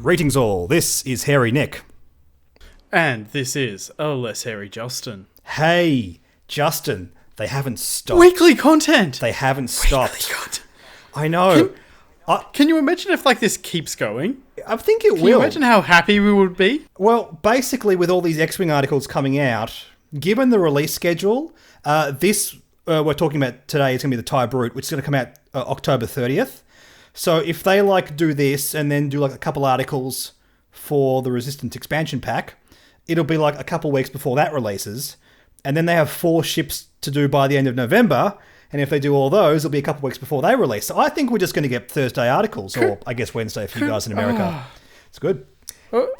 Greetings all, this is Hairy Nick. And this is a less hairy Justin. Hey, Justin, they haven't stopped. Weekly content! They haven't stopped. Weekly content. I know. Can you imagine if this keeps going? I think it will. Can you imagine how happy we would be? Well, basically with all these X-Wing articles coming out, given the release schedule, this we're talking about today is going to be the TIE Brute, which is going to come out October 30th. So if they do this and then do a couple articles for the Resistance expansion pack, it'll be a couple weeks before that releases. And then they have 4 ships to do by the end of November. And if they do all those, it'll be a couple weeks before they release. So I think we're just going to get Thursday articles, or I guess Wednesday for you guys in America. It's good.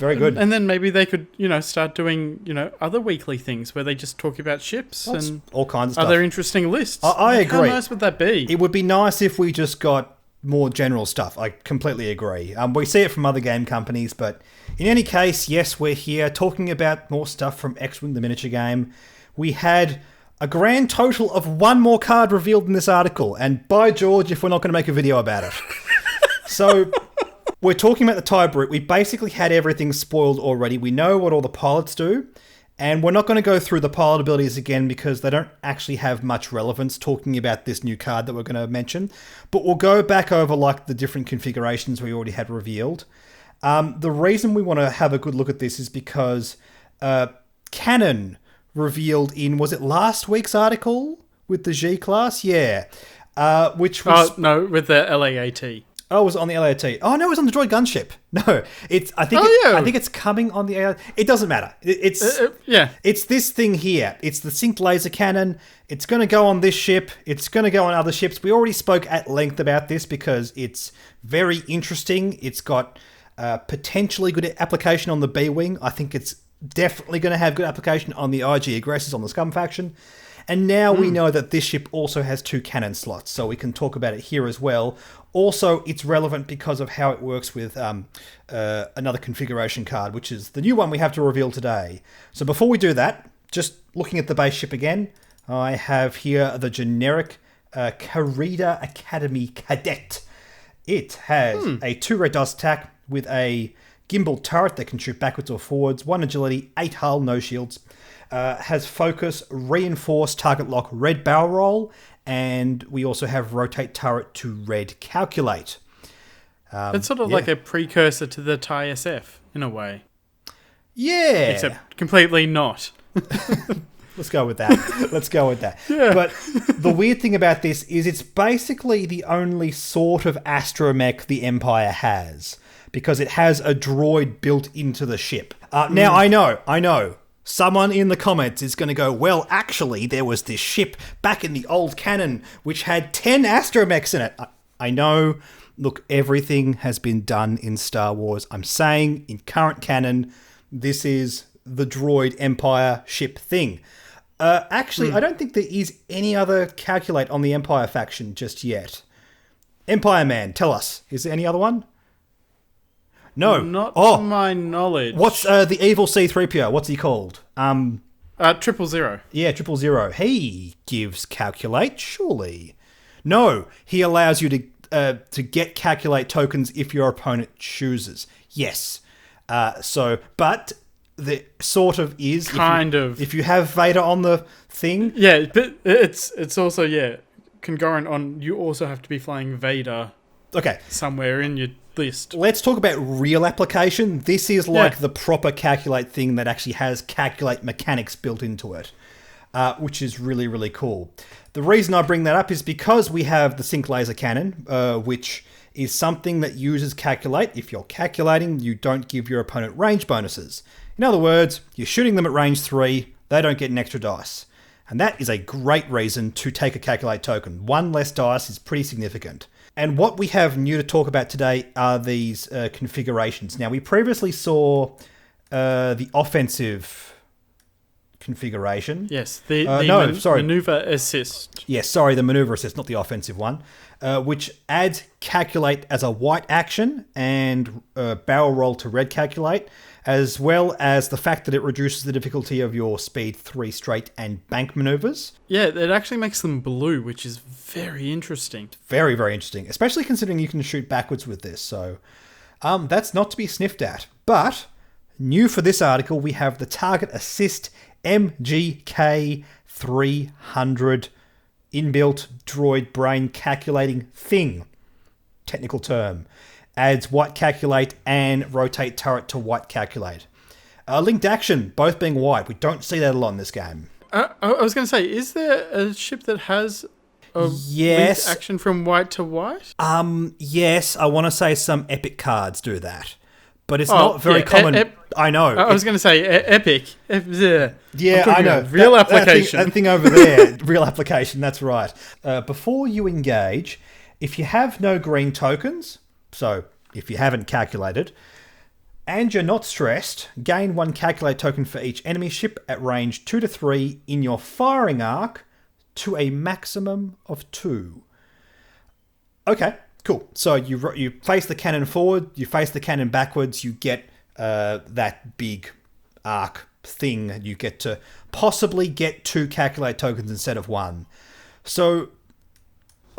Very good. And then maybe they could, start doing, other weekly things where they just talk about ships and all kinds of stuff. Other interesting lists. I agree. How nice would that be? It would be nice if we just got more general stuff. I completely agree. We see it from other game companies, but in any case, yes, we're here talking about more stuff from X-Wing, the miniature game. We had a grand total of 1 more card revealed in this article, and by George, if we're not going to make a video about it. So, we're talking about the TIE Brute. We basically had everything spoiled already. We know what all the pilots do, and we're not going to go through the pilot abilities again because they don't actually have much relevance talking about this new card that we're going to mention. But we'll go back over the different configurations we already had revealed. The reason we want to have a good look at this is because Canon revealed in, was it last week's article with the G class? Yeah. Which was... Oh, no, with the LAAT. Oh, it was on the LAAT. Oh, no, it was on the droid gunship. No, I think it's coming on the LAAT. It doesn't matter. It's this thing here. It's the synced laser cannon. It's going to go on this ship. It's going to go on other ships. We already spoke at length about this because it's very interesting. It's got potentially good application on the B-Wing. I think it's definitely going to have good application on the IG aggressors on the Scum faction. And now we know that this ship also has 2 cannon slots, so we can talk about it here as well. Also, it's relevant because of how it works with another configuration card, which is the new one we have to reveal today. So before we do that, just looking at the base ship again, I have here the generic Carida Academy Cadet. It has a 2 red dice attack with a gimbal turret that can shoot backwards or forwards, 1 agility, 8 hull, no shields. Has focus, reinforce, target lock, red barrel roll, and we also have rotate turret to red calculate. It's sort of like a precursor to the TIE SF, in a way. Yeah. Except completely not. Let's go with that. Yeah. But the weird thing about this is it's basically the only sort of astromech the Empire has, because it has a droid built into the ship. Now, I know. Someone in the comments is going to go, well, actually, there was this ship back in the old canon which had 10 astromechs in it. I know. Look, everything has been done in Star Wars. I'm saying in current canon, this is the droid Empire ship thing. Actually, I don't think there is any other calculate on the Empire faction just yet. Empire Man, tell us. Is there any other one? No. Not to my knowledge. What's the evil C-3PO? What's he called? 000. Yeah, 000. He gives calculate, surely. No, he allows you to get calculate tokens if your opponent chooses. Yes. But the sort of is... If you have Vader on the thing... Yeah, but it's also, concurrent on... You also have to be flying Vader... Okay. Somewhere in your list. Let's talk about real application. This is the proper calculate thing that actually has calculate mechanics built into it, which is really, really cool. The reason I bring that up is because we have the sync laser cannon, which is something that uses calculate. If you're calculating, you don't give your opponent range bonuses. In other words, you're shooting them at range 3, they don't get an extra dice. And that is a great reason to take a calculate token. 1 less dice is pretty significant. And what we have new to talk about today are these configurations. Now, we previously saw the offensive configuration. Yes, maneuver assist. Yes, sorry, the maneuver assist, not the offensive one, which adds calculate as a white action and barrel roll to red calculate, as well as the fact that it reduces the difficulty of your speed 3 straight and bank maneuvers. Yeah, it actually makes them blue, which is very interesting. Very, very interesting, especially considering you can shoot backwards with this. So That's not to be sniffed at. But new for this article, we have the Target Assist MGK 300 inbuilt droid brain calculating thing. Technical term. Adds white calculate and rotate turret to white calculate. Linked action, both being white. We don't see that a lot in this game. I was going to say, is there a ship that has a linked action from white to white? Yes, I want to say some epic cards do that. But it's not very common. I know. I was going to say epic. Yeah, I know. Real application. That thing over there, real application, that's right. Before you engage, if you have no green tokens, so if you haven't calculated, and you're not stressed, gain 1 calculate token for each enemy ship at range 2 to 3 in your firing arc to a maximum of 2. Okay. Cool. So you face the cannon forward, you face the cannon backwards, you get that big arc thing. You get to possibly get 2 calculate tokens instead of 1. So...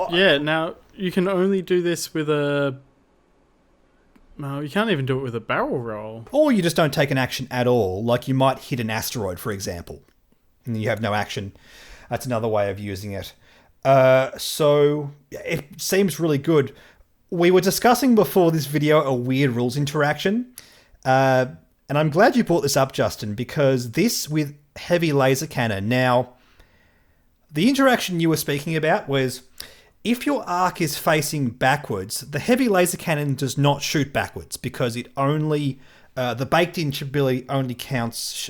yeah, now you can only do this with a... No, you can't even do it with a barrel roll. Or you just don't take an action at all. Like you might hit an asteroid, for example, and you have no action. That's another way of using it. So it seems really good. We were discussing before this video a weird rules interaction. And I'm glad you brought this up, Justin, because this with heavy laser cannon. Now, the interaction you were speaking about was if your arc is facing backwards, the heavy laser cannon does not shoot backwards because it only, the baked in ability only counts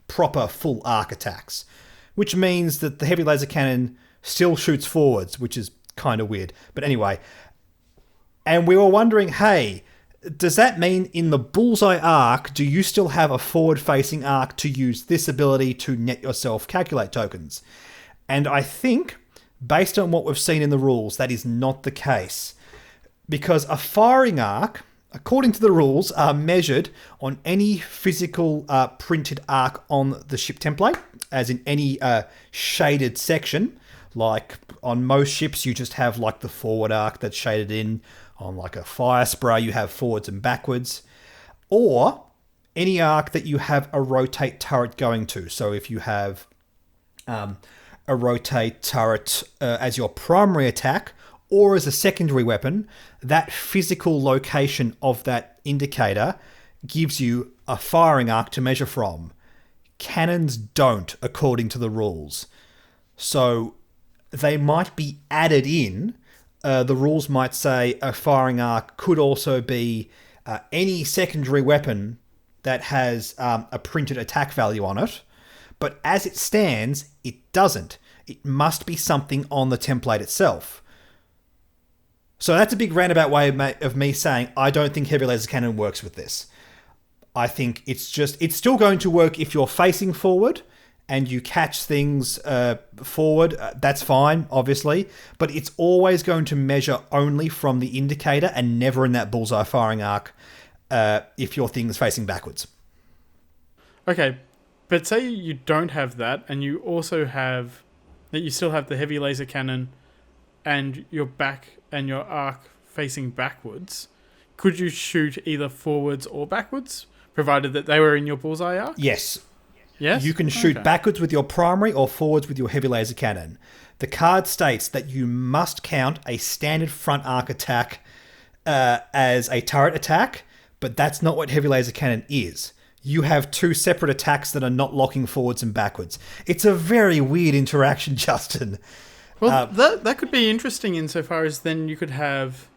proper full arc attacks, which means that the heavy laser cannon still shoots forwards, which is kind of weird. But anyway, and we were wondering, hey, does that mean in the bullseye arc, do you still have a forward-facing arc to use this ability to net yourself calculate tokens? And I think, based on what we've seen in the rules, that is not the case. Because a firing arc, according to the rules, are measured on any physical printed arc on the ship template, as in any shaded section. Like on most ships, you just have like the forward arc that's shaded in. On like a fire spray, you have forwards and backwards. Or any arc that you have a rotate turret going to. So if you have a rotate turret as your primary attack or as a secondary weapon, that physical location of that indicator gives you a firing arc to measure from. Cannons don't, according to the rules. So they might be added in. The rules might say a firing arc could also be any secondary weapon that has a printed attack value on it. But as it stands, it doesn't. It must be something on the template itself. So that's a big roundabout way of me saying I don't think heavy laser cannon works with this. I think it's still going to work if you're facing forward and you catch things forward. That's fine, obviously, but it's always going to measure only from the indicator and never in that bullseye firing arc if your thing's facing backwards. Okay, but say you don't have that and you also have that you still have the heavy laser cannon and your back and your arc facing backwards. Could you shoot either forwards or backwards, provided that they were in your bullseye arc? Yes. Yes? You can shoot backwards with your primary or forwards with your heavy laser cannon. The card states that you must count a standard front arc attack as a turret attack, but that's not what heavy laser cannon is. You have 2 separate attacks that are not locking forwards and backwards. It's a very weird interaction, Justin. Well, that could be interesting insofar as then you could have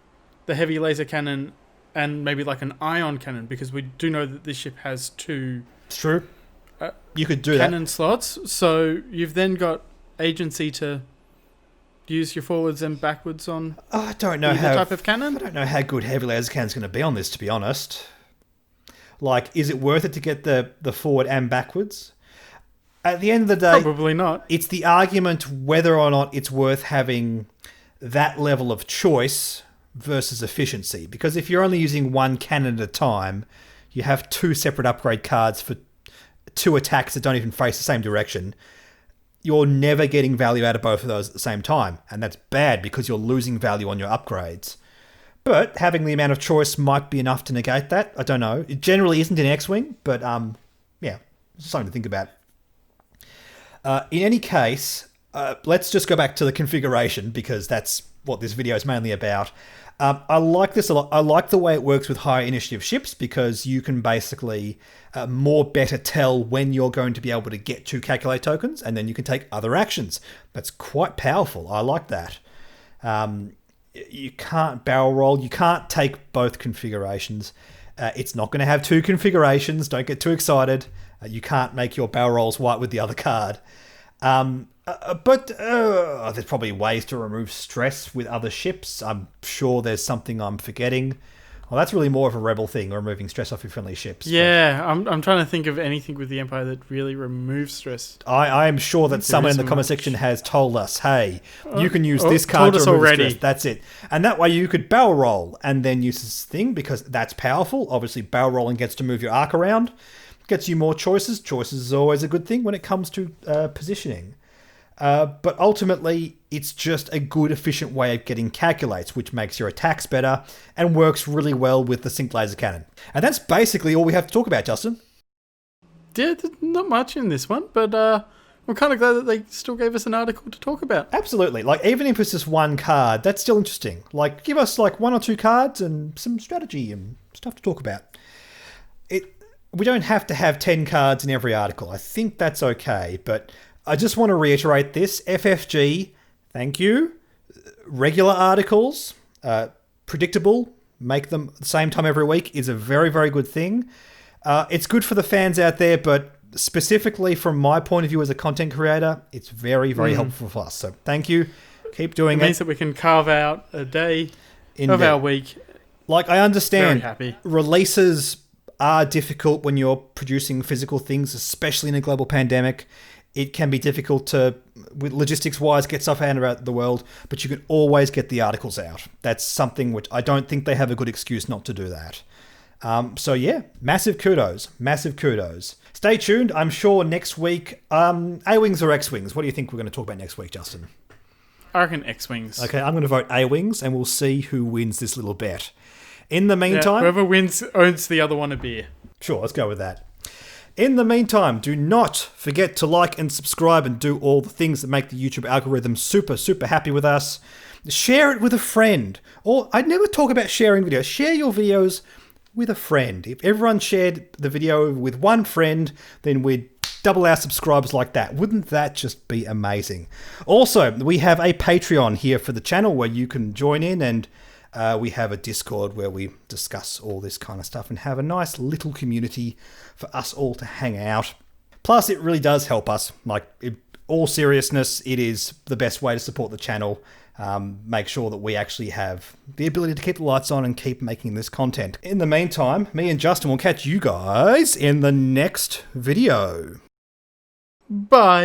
the heavy laser cannon and maybe like an ion cannon, because we do know that this ship has 2... It's true. You could do cannon slots, so you've then got agency to use your forwards and backwards on I don't know either type of cannon. I don't know how good heavy laser cannon's going to be on this, to be honest. Like, is it worth it to get the forward and backwards? At the end of the day... Probably not. It's the argument whether or not it's worth having that level of choice versus efficiency. Because if you're only using 1 cannon at a time, you have 2 separate upgrade cards for 2 attacks that don't even face the same direction. You're never getting value out of both of those at the same time. And that's bad because you're losing value on your upgrades. But having the amount of choice might be enough to negate that. I don't know. It generally isn't in X-Wing, but yeah, something to think about. In any case, let's just go back to the configuration because that's what this video is mainly about. I like this a lot. I like the way it works with higher initiative ships because you can basically more better tell when you're going to be able to get 2 calculate tokens, and then you can take other actions. That's quite powerful. I like that. You can't barrel roll. You can't take both configurations. It's not going to have 2 configurations. Don't get too excited. You can't make your barrel rolls white with the other card. But there's probably ways to remove stress with other ships. I'm sure there's something I'm forgetting. Well, that's really more of a Rebel thing, removing stress off your friendly ships. Yeah, I'm trying to think of anything with the Empire that really removes stress. I am sure that someone in the comment section has told us, hey, you can use this card to remove stress. That's it. And that way you could barrel roll and then use this thing because that's powerful. Obviously, barrel rolling gets to move your arc around. Gets you more choices. Choices is always a good thing when it comes to positioning. But ultimately, it's just a good, efficient way of getting calculates, which makes your attacks better and works really well with the sync laser cannon. And that's basically all we have to talk about, Justin. Yeah, there's not much in this one, but we're kind of glad that they still gave us an article to talk about. Absolutely. Like, even if it's just one card, that's still interesting. Like, give us like 1 or 2 cards and some strategy and stuff to talk about. We don't have to have 10 cards in every article. I think that's okay, but I just want to reiterate this. FFG, thank you. Regular articles, predictable, make them the same time every week is a very, very good thing. It's good for the fans out there, but specifically from my point of view as a content creator, it's very, very helpful for us. So thank you. Keep doing it. It means that we can carve out a day of our week. Like, I understand very happy. Releases are difficult when you're producing physical things, especially in a global pandemic. It can be difficult to, with logistics-wise, get stuff out about the world, but you can always get the articles out. That's something which I don't think they have a good excuse not to do that. So yeah, massive kudos. Massive kudos. Stay tuned. I'm sure next week, A-Wings or X-Wings? What do you think we're going to talk about next week, Justin? I reckon X-Wings. Okay, I'm going to vote A-Wings, and we'll see who wins this little bet. In the meantime... whoever wins owns the other one a beer. Sure, let's go with that. In the meantime, do not forget to like and subscribe and do all the things that make the YouTube algorithm super, super happy with us. Share it with a friend. Or, I'd never talk about sharing videos. Share your videos with a friend. If everyone shared the video with one friend, then we'd double our subscribers like that. Wouldn't that just be amazing? Also, we have a Patreon here for the channel where you can join in, and we have a Discord where we discuss all this kind of stuff and have a nice little community for us all to hang out. Plus, it really does help us. Like, in all seriousness, it is the best way to support the channel. Make sure that we actually have the ability to keep the lights on and keep making this content. In the meantime, me and Justin will catch you guys in the next video. Bye.